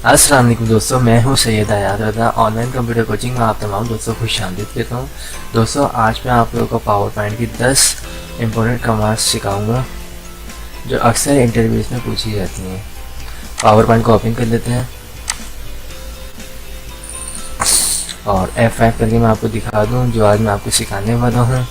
अस्सलाम वालेकुम दोस्तों, मैं हूं सैयद हयात रज़ा। ऑनलाइन कंप्यूटर कोचिंग में आप तमाम दोस्तों को खुशामदीद कहता हूं। दोस्तों, आज मैं आप लोगों को पावर पॉइंट की 10 इंपॉर्टेंट कमांड्स सिखाऊंगा जो अक्सर इंटरव्यूज़ में पूछी जाती हैं। पावर पॉइंट को ओपन कर लेते हैं और F5 करके मैं आपको दिखा दूं जो आज मैं आपको सिखाने वाला हूँ।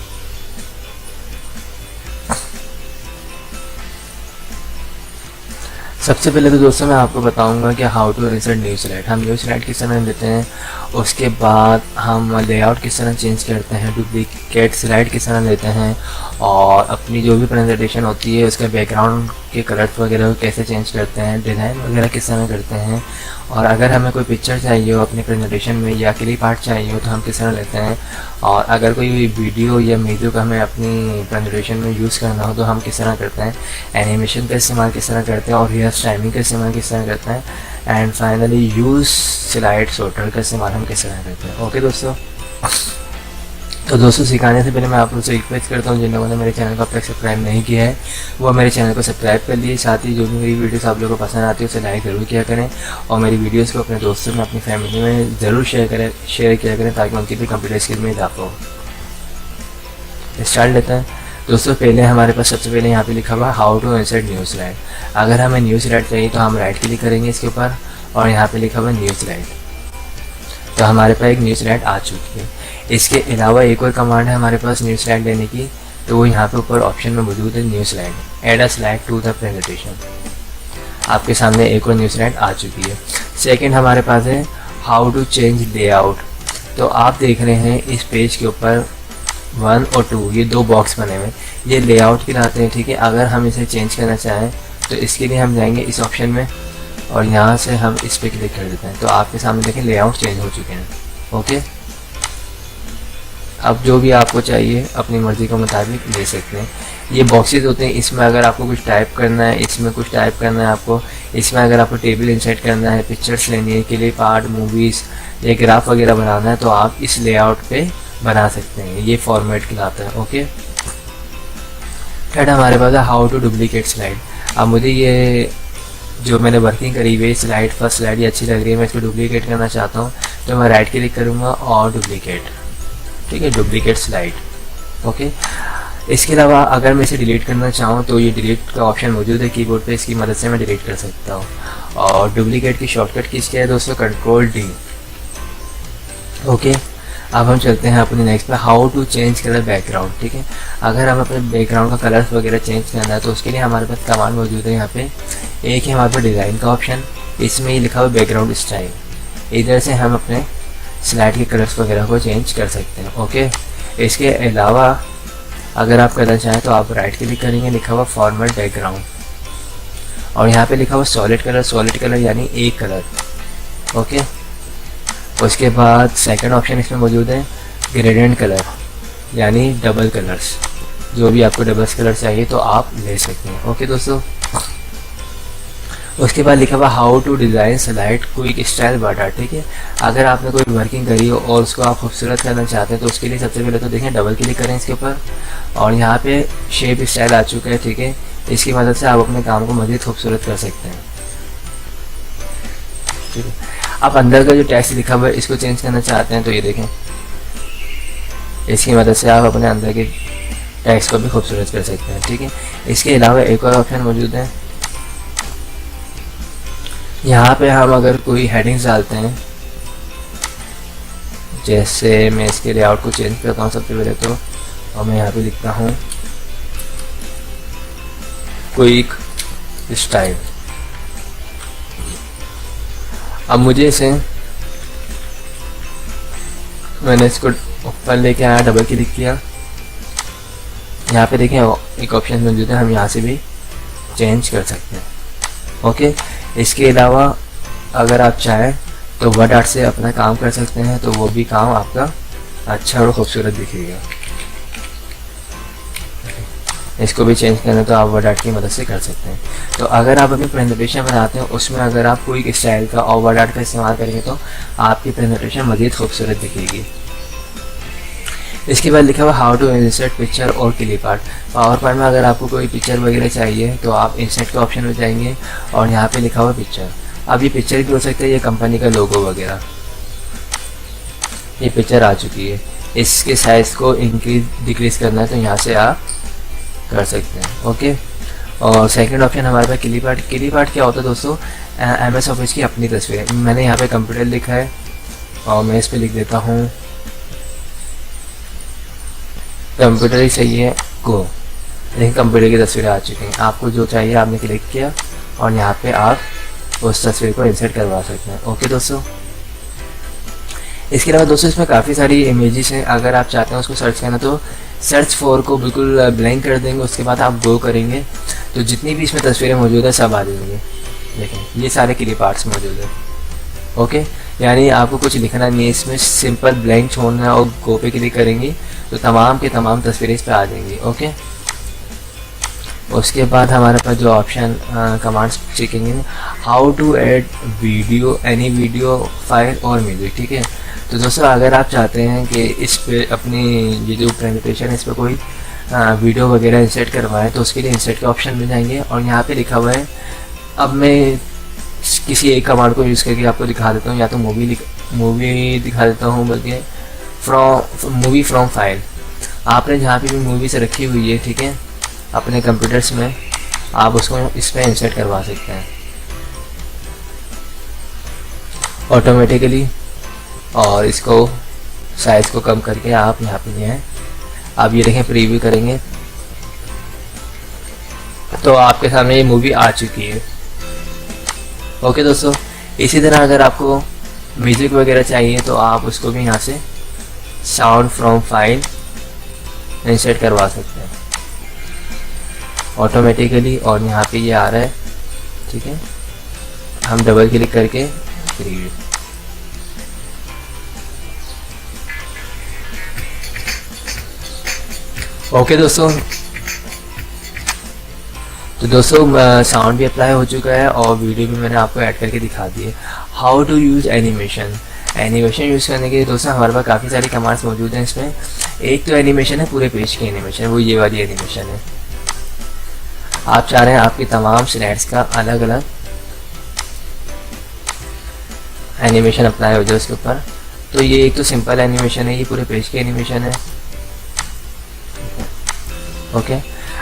सबसे पहले तो दोस्तों मैं आपको बताऊंगा कि how to insert new slide. हम न्यू स्लाइड किस तरह लेते हैं, उसके बाद हम लेआउट किस तरह चेंज करते हैं, डुप्लीकेट स्लाइड किस तरह लेते हैं, और अपनी जो भी प्रेजेंटेशन होती है उसका बैकग्राउंड के कलर्स वगैरह कैसे चेंज करते हैं, डिज़ाइन वगैरह किस तरह करते हैं, और अगर हमें कोई पिक्चर चाहिए हो अपनी प्रेजेंटेशन में या क्लिप आर्ट चाहिए हो तो हम किस तरह लेते हैं, और अगर कोई वीडियो या म्यूजिक हमें अपनी प्रेजेंटेशन में यूज़ करना हो तो हम किस तरह करते हैं, एनिमेशन का इस्तेमाल किस तरह करते हैं, और हेयर टाइमिंग का इस्तेमाल किस तरह करते हैं, and finally use slide sorter का इस्तेमाल हम किस तरह करते हैं। ओके दोस्तों, तो दोस्तों सिखाने से पहले मैं आप लोगों से रिक्वेस्ट करता हूँ जिन लोगों ने मेरे चैनल को अब तक सब्सक्राइब नहीं किया है वो मेरे चैनल को सब्सक्राइब कर लिए। साथ ही जो भी मेरी वीडियोस आप लोगों को पसंद आती है उसे लाइक ज़रूर किया करें और मेरी वीडियोस को अपने दोस्तों में, अपनी फैमिली में ज़रूर शेयर किया करें ताकि उनकी भी कंप्यूटर स्किल में इजाफा हो। स्टार्ट लेते हैं दोस्तों। पहले हमारे पास सबसे पहले यहाँ पे लिखा हुआ how to insert new slide. अगर हमें न्यू स्लाइड चाहिए तो हम राइट क्लिक करेंगे इसके ऊपर और यहाँ पे लिखा हुआ न्यू स्लाइड। तो हमारे पास एक न्यू स्लाइड आ चुकी है। इसके अलावा एक और कमांड है हमारे पास न्यू स्लाइड लेने की, तो वो यहाँ पे ऊपर ऑप्शन में मौजूद है new slide, add a slide to the presentation. आपके सामने एक और न्यू स्लाइड आ चुकी है। सेकंड हमारे पास है हाउ टू चेंज लेआउट। तो आप देख रहे हैं इस पेज के ऊपर 1 और 2 ये 2 बॉक्स बने हुए, ये लेआउट कहलाते हैं। ठीक है, अगर हम इसे चेंज करना चाहें तो इसके लिए हम जाएंगे इस ऑप्शन में और यहाँ से हम इस पर क्लिक कर देते हैं। तो आपके सामने देखें लेआउट चेंज हो चुके हैं। ओके, अब जो भी आपको चाहिए अपनी मर्ज़ी के मुताबिक ले सकते हैं। ये बॉक्सेस होते हैं, इसमें अगर आपको कुछ टाइप करना है, इसमें कुछ टाइप करना है आपको, इसमें अगर आपको टेबल इंसर्ट करना है, पिक्चर्स लेनी है, क्लिप आर्ट, मूवीज़ या ग्राफ वगैरह बनाना है तो आप इस लेआउट पे बना सकते हैं। ये फॉर्मेट कहलाता है। ओके, थर्ड हमारे पास है हाउ टू डुप्लीकेट स्लाइड। अब मुझे ये जो मैंने वर्किंग करी हुई स्लाइड, फर्स्ट स्लाइड ये अच्छी लग रही है, मैं इसको डुप्लीकेट करना चाहता हूँ तो मैं राइट क्लिक करूँगा और डुप्लीकेट। ठीक है, डुप्लीकेट स्लाइड। ओके, इसके अलावा अगर मैं इसे डिलीट करना चाहूँ तो ये डिलीट का ऑप्शन मौजूद है कीबोर्ड पे, इसकी मदद से मैं डिलीट कर सकता हूँ। और डुप्लीकेट की शॉर्टकट किसकी है दोस्तों, Ctrl+D। ओके, अब हम चलते हैं अपने नेक्स्ट पे, how to change colour background. ठीक है, अगर हम अपने बैकग्राउंड का कलर वगैरह चेंज करना है तो उसके लिए हमारे पास कमांड मौजूद है। यहाँ पे एक है हमारे पास डिज़ाइन का ऑप्शन, इसमें ये लिखा हुआ बैकग्राउंड स्टाइल, इधर से हम अपने स्लाइड के कलर्स वगैरह को चेंज कर सकते हैं। ओके, इसके अलावा अगर आप करना चाहें तो आप राइट क्लिक करेंगे, लिखा हुआ फॉर्मेट बैकग्राउंड और यहाँ पे लिखा हुआ सॉलिड कलर। सॉलिड कलर यानी एक कलर। ओके, उसके बाद सेकंड ऑप्शन इसमें मौजूद है ग्रेडियंट कलर यानी डबल कलर्स। जो भी आपको डबल कलर चाहिए तो आप ले सकते हैं। ओके दोस्तों, उसके बाद लिखा हुआ how to design slide quick style border. ठीक है, अगर आपने कोई वर्किंग करी हो और उसको आप खूबसूरत करना चाहते हैं तो उसके लिए सबसे पहले तो देखें डबल क्लिक करें इसके ऊपर और यहाँ पे शेप स्टाइल आ चुका है। ठीक है, इसकी मदद से आप अपने काम को मज़ीद खूबसूरत कर सकते हैं। ठीक है, आप अंदर का जो टेक्स्ट लिखा हुआ है इसको चेंज करना चाहते हैं तो ये देखें, इसकी मदद से आप अपने अंदर के टेक्स्ट को भी खूबसूरत कर सकते हैं। ठीक है, इसके अलावा एक और ऑप्शन मौजूद है, यहाँ पे हम अगर कोई हेडिंग्स डालते हैं, जैसे मैं इसके लेआउट को चेंज करता हूँ सबसे पहले तो, और मैं यहाँ पे लिखता हूँ क्विक स्टाइल। अब मुझे इसे, मैंने इसको ऊपर लेके आया, डबल क्लिक किया, यहाँ पे देखें एक ऑप्शन मौजूद है, हम यहाँ से भी चेंज कर सकते हैं। ओके, इसके अलावा अगर आप चाहें तो वर्ड आर्ट से अपना काम कर सकते हैं तो वो भी काम आपका अच्छा और खूबसूरत दिखेगा। इसको भी चेंज करना तो आप वर्ड आर्ट की मदद से कर सकते हैं। तो अगर आप अपनी प्रेजेंटेशन बनाते हैं उसमें अगर आप कोई स्टाइल का और वर्ड आर्ट का इस्तेमाल करेंगे तो आपकी प्रेजेंटेशन मज़ीद खूबसूरत दिखेगी। इसके बाद लिखा हुआ हाउ टू इंसर्ट पिक्चर और क्लिप आर्ट। पावर पॉइंट में अगर आपको कोई पिक्चर वगैरह चाहिए तो आप इंसर्ट के ऑप्शन में जाएंगे और यहाँ पे लिखा हुआ पिक्चर। अब ये पिक्चर भी हो सकता है, ये कंपनी का लोगो वगैरह, ये पिक्चर आ चुकी है। इसके साइज़ को इंक्रीज डिक्रीज करना है तो यहाँ से आप कर सकते हैं। ओके, और सेकंड ऑप्शन हमारे पास क्लिप आर्ट। क्लिप आर्ट क्या होता है दोस्तों, MS ऑफिस की अपनी तस्वीर। मैंने यहाँ पे कंप्यूटर लिखा है और मैं इस पर लिख देता हूँ कंप्यूटर ही सही है गो। लेकिन कंप्यूटर की तस्वीरें आ चुकी हैं, आपको जो चाहिए आपने क्लिक किया और यहाँ पे आप उस तस्वीर को इंसर्ट करवा सकते हैं। ओके दोस्तों, इसके अलावा दोस्तों इसमें काफ़ी सारी इमेजेस हैं। अगर आप चाहते हैं उसको सर्च करना तो सर्च फॉर को बिल्कुल ब्लैंक कर देंगे, उसके बाद आप गो करेंगे तो जितनी भी इसमें तस्वीरें मौजूद है सब आ जाएंगी। देखें ये सारे क्लिप आर्ट्स मौजूद है। ओके, यानी आपको कुछ लिखना नहीं है इसमें, सिंपल ब्लैंक छोड़ना है और गो पे क्लिक करेंगे तो तमाम के तमाम तस्वीरें इस पर आ जाएंगी। ओके, उसके बाद हमारे पास जो ऑप्शन कमांड्स सीखेंगे, how to add video, any video file और म्यूजिक। ठीक है, तो दोस्तों अगर आप चाहते हैं कि इस पे अपनी ये जो प्रेजेंटेशन है इस पर कोई वीडियो वगैरह इंसर्ट करवाएं तो उसके लिए इंसर्ट के ऑप्शन में जाएंगे और यहाँ पे लिखा हुआ है, अब मैं किसी एक कमांड को यूज़ करके आपको दिखा देता हूँ, या तो मूवी दिखा देता हूँ, बल्कि मूवी फ्रॉम फाइल। आपने जहाँ पे भी मूवी से रखी हुई है, ठीक है, अपने कंप्यूटर्स में आप उसको इस पर इंसर्ट करवा सकते हैं ऑटोमेटिकली। और इसको साइज़ को कम करके आप यहाँ पे हैं, आप ये देखें प्रीव्यू करेंगे तो आपके सामने ये मूवी आ चुकी है। ओके दोस्तों, इसी तरह अगर आपको म्यूज़िक वगैरह चाहिए तो आप उसको भी यहाँ से साउंड फ्रॉम फाइल इंसर्ट करवा सकते हैं ऑटोमेटिकली, और यहाँ पे ये आ रहा है। ठीक है, हम डबल क्लिक करके प्रीव्यू। ओके दोस्तों, तो दोस्तों साउंड भी अप्लाई हो चुका है और वीडियो भी मैंने आपको ऐड करके दिखा दी है। How to use animation. Animation use करने के लिए दोस्तों हमारे पास काफ़ी सारी कमांड्स मौजूद हैं। इसमें एक तो एनिमेशन है पूरे पेज की एनिमेशन, वो ये वाली एनिमेशन है। आप चाह रहे हैं आपकी तमाम स्लाइड्स का अलग अलग एनिमेशन अप्लाई हो जाए उसके ऊपर, तो ये एक तो सिंपल एनिमेशन है, ये पूरे पेज की एनिमेशन है। ओके,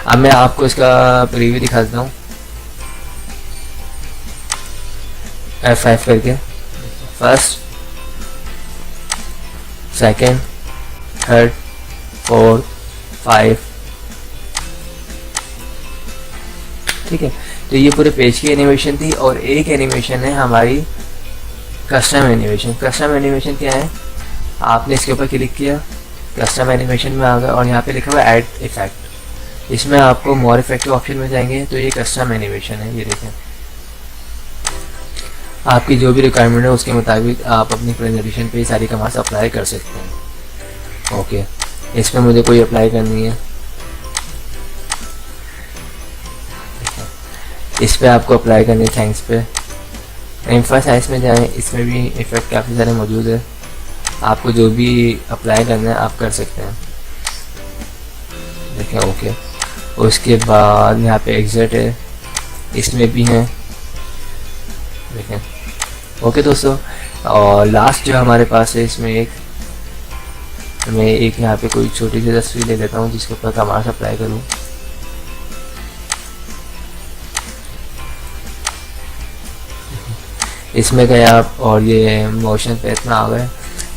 अब मैं आपको इसका प्रीव्यू दिखा देता हूँ F5 करके। First, second, third, fourth, 5। ठीक है, तो ये पूरे पेज की एनिमेशन थी। और एक एनिमेशन है हमारी कस्टम एनिमेशन। कस्टम एनिमेशन क्या है, आपने इसके ऊपर क्लिक किया, कस्टम एनिमेशन में आ गया और यहाँ पे लिखा हुआ ऐड इफेक्ट। इसमें आपको मोर इफेक्ट के ऑप्शन में जाएंगे तो ये कस्टम एनिमेशन है। ये देखें, आपकी जो भी रिक्वायरमेंट है उसके मुताबिक आप अपनी प्रेजेंटेशन पे सारी कमांड्स अप्लाई कर सकते हैं। ओके, इसमें मुझे कोई अप्लाई करनी है, इस पे आपको अप्लाई करनी है थैंक्स पे। एम्फासाइज में जाएं, इसमें भी इफेक्ट काफ़ी सारे मौजूद है, आपको जो भी अप्लाई करना है आप कर सकते हैं। देखें, ओके, उसके बाद यहाँ पे एग्जिट है, इसमें भी हैं, देखें। ओके दोस्तों, और लास्ट जो हमारे पास है इसमें मैं एक यहाँ पे कोई छोटी सी तस्वीर ले लेता हूँ जिसके ऊपर कमांड्स अप्लाई करूँ। इसमें गए आप और ये मोशन पे इतना आ गए,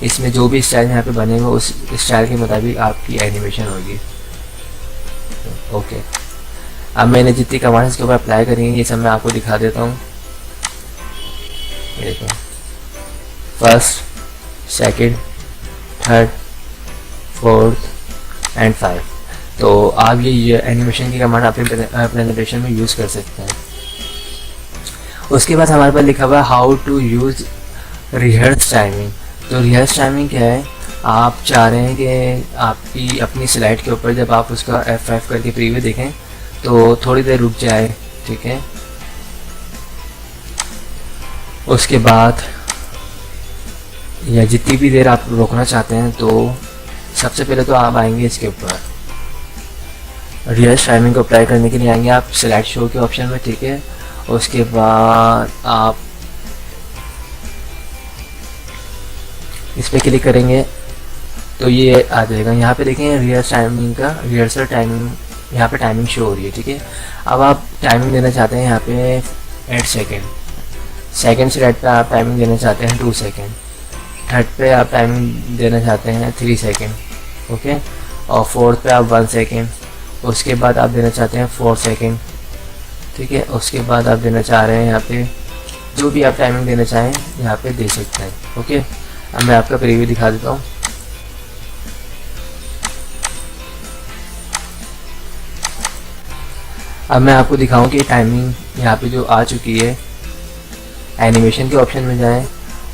इसमें जो भी स्टाइल यहाँ पे बनेगा उस स्टाइल के मुताबिक आपकी एनिमेशन होगी। ओके, अब मैंने जितनी कमांड्स के ऊपर अप्लाई करी हैं ये सब मैं आपको दिखा देता हूँ। देखो, first, second, third, fourth and 5। तो आप ये एनिमेशन की कमांड अपने प्रेजेंटेशन में यूज़ कर सकते हैं। उसके बाद हमारे पास लिखा हुआ है how to use rehearse timing. तो रिहर्स टाइमिंग क्या है, आप चाह रहे हैं कि आपकी अपनी स्लाइड के ऊपर जब आप उसका F5 करके प्रीव्यू देखें तो थोड़ी देर रुक जाए। ठीक है, उसके बाद या जितनी भी देर आप रोकना चाहते हैं तो सबसे पहले तो आप आएंगे इसके ऊपर रिहर्स टाइमिंग को अप्लाई करने के लिए आएंगे आप स्लाइड शो के ऑप्शन में। ठीक है, उसके बाद आप इस पर क्लिक करेंगे तो ये आ जाएगा। यहाँ पे देखें रिहर्सल टाइमिंग, यहाँ पे टाइमिंग शो हो रही है, ठीक है। अब आप टाइमिंग देना चाहते हैं यहाँ पे 8 सेकेंड, सेकेंड स्लैट पे आप टाइमिंग देना चाहते हैं 2 सेकेंड, थर्ड पे आप टाइमिंग देना चाहते हैं 3 सेकेंड, ओके, और फोर्थ पे आप 1 सेकेंड, उसके बाद आप देना चाहते हैं 4 सेकेंड, ठीक है। उसके बाद आप देना चाह रहे हैं यहाँ पे जो भी आप टाइमिंग देना चाहें यहाँ पे दे सकते हैं, ओके। अब मैं आपका प्रीव्यू दिखा देता हूँ। अब मैं आपको दिखाऊं कि टाइमिंग यहाँ पे जो आ चुकी है। एनिमेशन के ऑप्शन में जाएं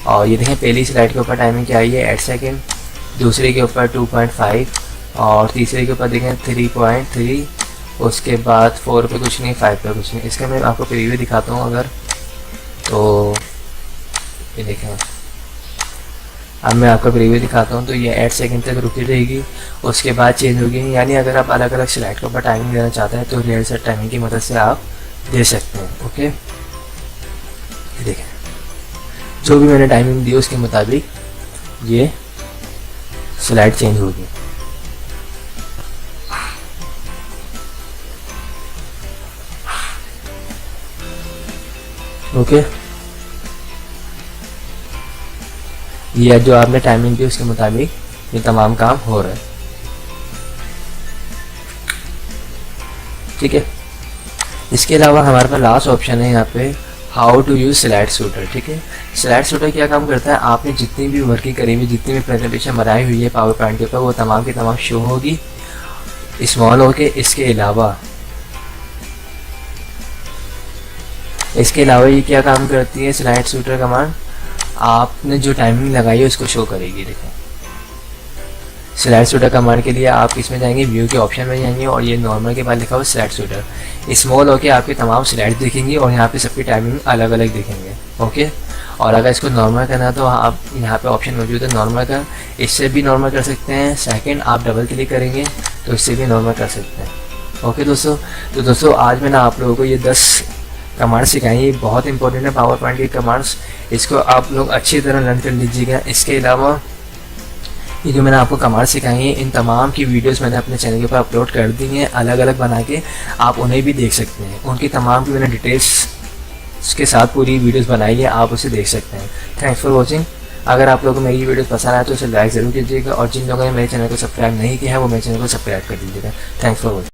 और ये देखें पहली स्लाइड के ऊपर टाइमिंग क्या आई है 8 सेकेंड, दूसरे के ऊपर 2.5 और तीसरे के ऊपर देखें 3.3, उसके बाद 4 पे कुछ नहीं, 5 पे कुछ नहीं। इसका मैं आपको प्रीव्यू दिखाता हूँ अगर, तो ये देखें। अब मैं आपका प्रीव्यू दिखाता हूँ तो ये 8 सेकंड तक रुकी रहेगी, उसके बाद चेंज होगी। यानी अगर आप अलग अलग स्लाइड के ऊपर टाइमिंग देना चाहते हैं तो रिहर्सल टाइमिंग की मदद से आप दे सकते हैं, ओके। ये देखें जो भी मैंने टाइमिंग दी उसके मुताबिक ये स्लाइड चेंज होगी, ओके। ये जो आपने टाइमिंग दी उसके मुताबिक ये तमाम काम हो रहा है, ठीक है। इसके अलावा हमारे पास लास्ट ऑप्शन है यहाँ पे how to use slide sorter, ठीक है। स्लाइड शूटर क्या काम करता है, आपने जितनी भी वर्किंग करी हुई, जितनी भी प्रेजेंटेशन बनाई हुई है पावर पॉइंट के ऊपर वो तमाम की तमाम शो होगी स्मॉल होके। इसके अलावा ये क्या काम करती है स्लाइड शूटर कमांड, आपने जो टाइमिंग लगाई है उसको शो करेगी। देखें स्लाइड शूटर कमांड के लिए आप इसमें जाएंगे, व्यू के ऑप्शन में जाएंगे और ये नॉर्मल के बाद लिखा हुआ स्लाइड शूटर, स्मॉल होके आपके तमाम स्लाइड दिखेंगी और यहाँ पे सबकी टाइमिंग अलग अलग दिखेंगे, ओके। और अगर इसको नॉर्मल करना है तो आप यहाँ पे ऑप्शन मौजूद है नॉर्मल का, इससे भी नॉर्मल कर सकते हैं। सेकेंड आप डबल क्लिक करेंगे तो इससे भी नॉर्मल कर सकते हैं, ओके दोस्तों। तो दोस्तों आज मैंने आप लोगों को ये 10 कमांड सिखाई, ये बहुत इंपॉर्टेंट है पावर पॉइंट की कमांड्स, इसको आप लोग अच्छी तरह लर्न कर लीजिएगा। इसके अलावा ये जो मैंने आपको कमांड सिखाई है इन तमाम की वीडियोस मैंने अपने चैनल के ऊपर अपलोड कर दी हैं, अलग अलग बना के आप उन्हें भी देख सकते हैं। उनकी तमाम की मैंने डिटेल्स के साथ पूरी वीडियोस बनाई है, आप उसे देख सकते हैं। Thanks for watching. अगर आप लोगों को मेरी वीडियोस पसंद आए तो उसे लाइक ज़रूर कीजिएगा और जिन लोगों ने मेरे चैनल को सब्सक्राइब नहीं किया है वो मेरे चैनल को सब्सक्राइब कर दीजिएगा। Thanks for watching.